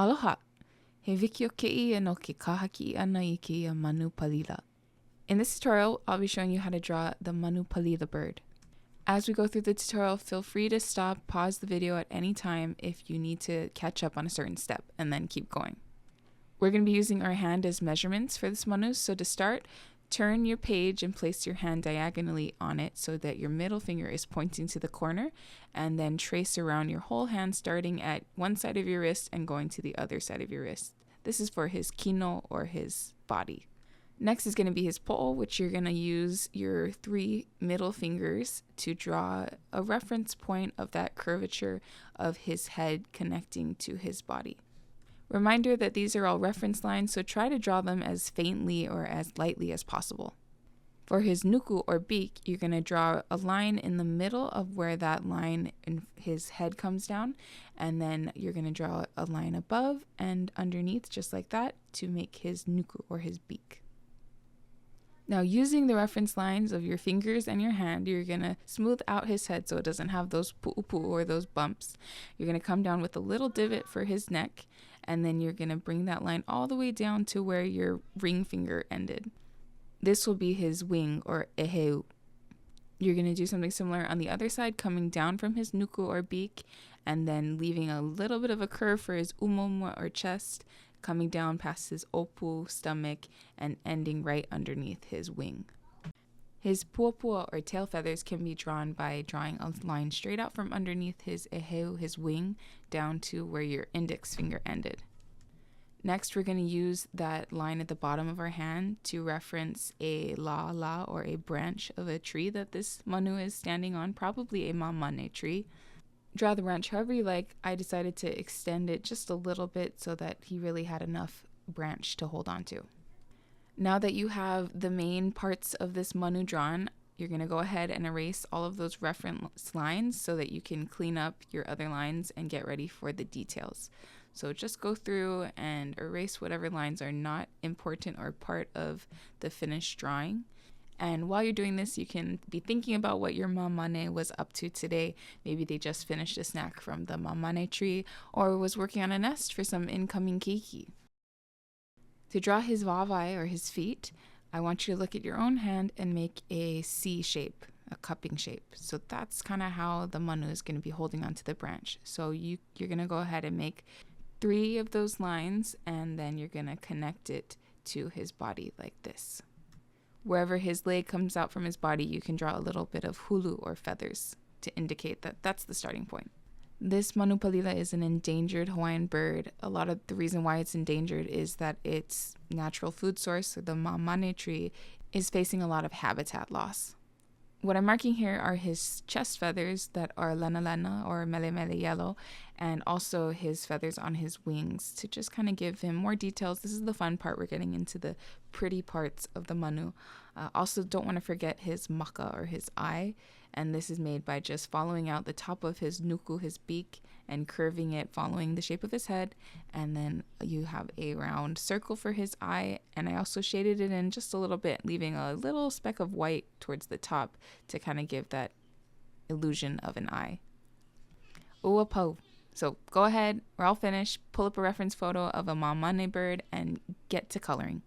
Aloha! He wiki o ke'i no ke kahaki ana I keia manu palila. In this tutorial, I'll be showing you how to draw the manu palila bird. As we go through the tutorial, feel free to stop, pause the video at any time if you need to catch up on a certain step, and then keep going. We're going to be using our hand as measurements for this manu, so to start, turn your page and place your hand diagonally on it so that your middle finger is pointing to the corner, and then trace around your whole hand starting at one side of your wrist and going to the other side of your wrist. This is for his kino, or his body. Next is going to be his po'o, which you're going to use your 3 middle fingers to draw a reference point of that curvature of his head connecting to his body. Reminder that these are all reference lines, so try to draw them as faintly or as lightly as possible. For his nuku, or beak, you're going to draw a line in the middle of where that line in his head comes down, and then you're going to draw a line above and underneath, just like that, to make his nuku, or his beak. Now, using the reference lines of your fingers and your hand, you're going to smooth out his head so it doesn't have those pu'upu, or those bumps. You're going to come down with a little divot for his neck, and then you're going to bring that line all the way down to where your ring finger ended. This will be his wing, or eheu. You're going to do something similar on the other side, coming down from his nuku, or beak, and then leaving a little bit of a curve for his umomua, or chest, coming down past his opu, stomach, and ending right underneath his wing. His puapua, or tail feathers, can be drawn by drawing a line straight out from underneath his eheu, his wing, down to where your index finger ended. Next, we're going to use that line at the bottom of our hand to reference a la, or a branch of a tree that this manu is standing on, probably a mamane tree. Draw the branch however you like. I decided to extend it just a little bit so that he really had enough branch to hold on to. Now that you have the main parts of this manu drawn, you're going to go ahead and erase all of those reference lines so that you can clean up your other lines and get ready for the details. So just go through and erase whatever lines are not important or part of the finished drawing. And while you're doing this, you can be thinking about what your mamane was up to today. Maybe they just finished a snack from the mamane tree, or was working on a nest for some incoming keiki. To draw his vavai, or his feet, I want you to look at your own hand and make a C shape, a cupping shape. So that's kind of how the manu is going to be holding onto the branch. So you're going to go ahead and make 3 of those lines, and then you're going to connect it to his body like this. Wherever his leg comes out from his body, you can draw a little bit of hulu, or feathers, to indicate that that's the starting point. This manu palila is an endangered Hawaiian bird. A lot of the reason why it's endangered is that its natural food source, the mamane tree, is facing a lot of habitat loss. What I'm marking here are his chest feathers that are lena, or mele yellow, and also his feathers on his wings to just kind of give him more details. This is the fun part. We're getting into the pretty parts of the manu. Also, don't want to forget his maka, or his eye, and this is made by just following out the top of his nuku, his beak, and curving it following the shape of his head, and then you have a round circle for his eye, and I also shaded it in just a little bit, leaving a little speck of white towards the top to kind of give that illusion of an eye. Ua po. So go ahead, we're all finished, pull up a reference photo of a mamane bird and get to coloring.